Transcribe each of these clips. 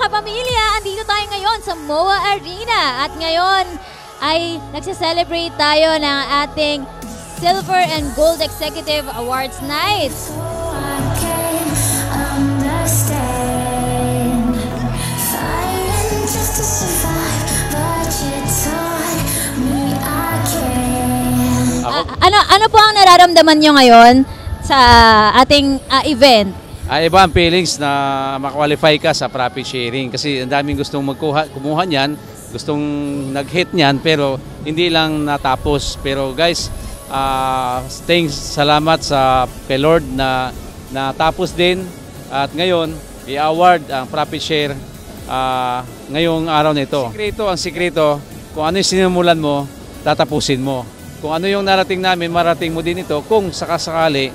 kapamilya, andito tayo ngayon sa MOA Arena. At ngayon ay nagse-celebrate tayo ng ating Silver and Gold Executive Awards Night. Ano po ang nararamdaman nyo ngayon sa ating event? Iba ang feelings na makakwalify ka sa profit sharing kasi ang daming gustong kumuha niyan, gustong nag-hit niyan pero hindi lang natapos. Pero guys, salamat sa kay Lord na natapos din at ngayon i-award ang profit share ngayong araw na ito. Ang sikreto, kung ano yung sinimulan mo, tatapusin mo. Kung ano yung narating namin, marating mo din ito. Kung sakasakali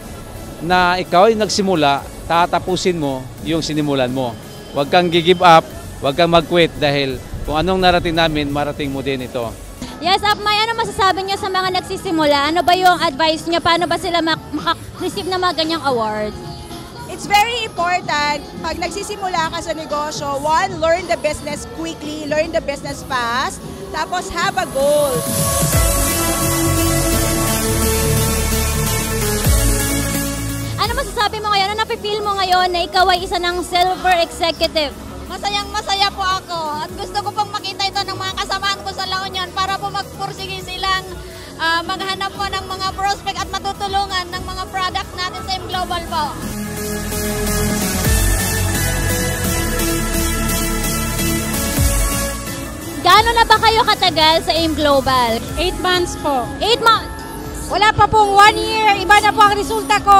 na ikaw ay nagsimula, tatapusin mo yung sinimulan mo. Huwag kang give up, huwag kang mag-quit dahil kung anong narating namin, marating mo din ito. Yes, Apmay, ano masasabi niyo sa mga nagsisimula? Ano ba yung advice niyo? Paano ba sila maka-receive ng mga ganyang awards? It's very important pag nagsisimula ka sa negosyo, one, learn the business quickly, learn the business fast, tapos have a goal. Ano masasabi mo ngayon? Ano napipil mo ngayon na ikaw ay isa ng Silver Executive? Masayang-masaya po ako at gusto ko pong makita ito ng mga kasamahan ko sa La Union para po magpursige silang maghanap po ng mga prospect at matutulungan ng mga product natin sa M-Global po. Gaano na ba kayo katagal sa AIM Global? 8 months po. 8 months? Wala pa pong 1 year. Iba na po ang resulta ko.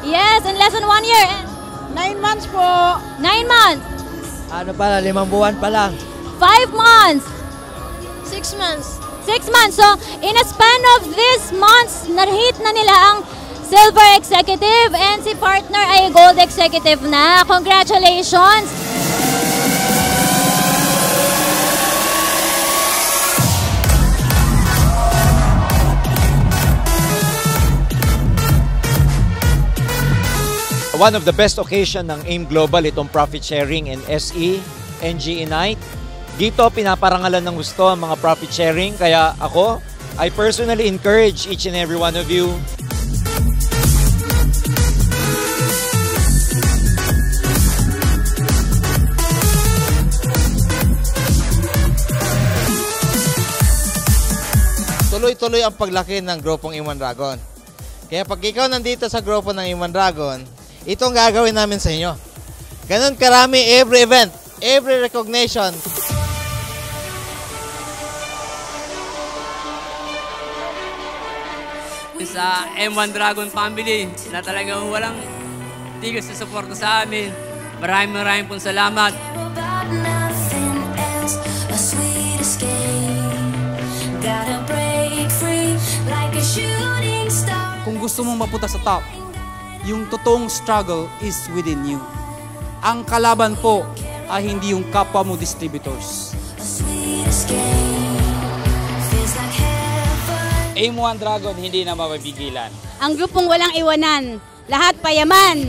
Yes, in less than 1 year. 9 months po. 9 months. Ano pala, 5 buwan pa lang. 5 months. 6 months. 6 months. So, in a span of these months, na-hit na nila ang Silver Executive and si partner ay Gold Executive na. Congratulations! One of the best occasion ng AIM Global, itong profit sharing and SE, NGE Night. Dito pinaparangalan ng gusto ang mga profit sharing. Kaya ako, I personally encourage each and every one of you. Tuloy-tuloy ang paglaki ng grupong Iman Dragon. Kaya pag ikaw nandito sa grupo ng Iman Dragon, itong gagawin namin sa inyo. Ganun karami every event, every recognition. Sa M1 Dragon family na talagang walang tigil sa suporta sa amin. Maraming pong salamat. Kung gusto mong mapunta sa top, yung totoong struggle is within you. Ang kalaban po ay hindi yung kapwa mo distributors. M1 Dragon hindi na mapapigilan. Ang grupong walang iwanan, lahat payaman.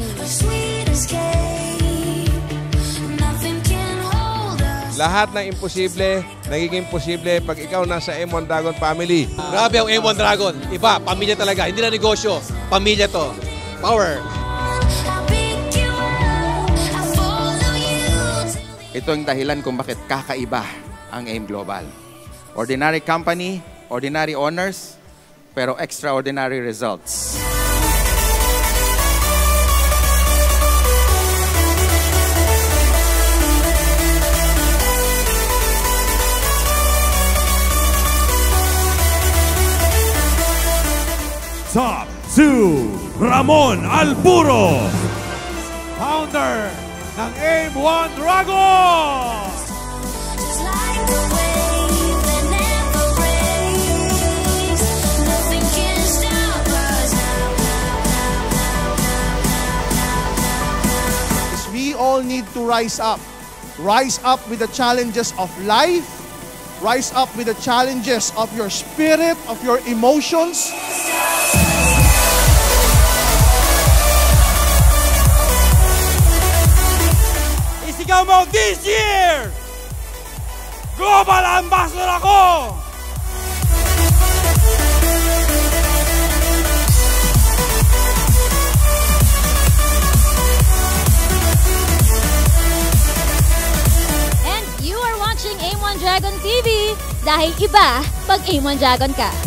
Lahat ng imposible, nagiging posible pag ikaw nasa M1 Dragon family. Grabe ang M1 Dragon. Iba, pamilya talaga. Hindi na negosyo. Pamilya to. Power. Ito ang dahilan kung bakit kakaiba ang AIM Global. Ordinary company, ordinary owners, pero extraordinary results. Top 2, Ramon Alburo, founder ng AIM1 Dragon! We all need to rise up. Rise up with the challenges of life. Rise up with the challenges of your spirit, of your emotions. tingnan mo, this year, Global Ambassador ako! And you are watching AIM-1 Dragon TV dahil iba pag AIM-1 Dragon ka.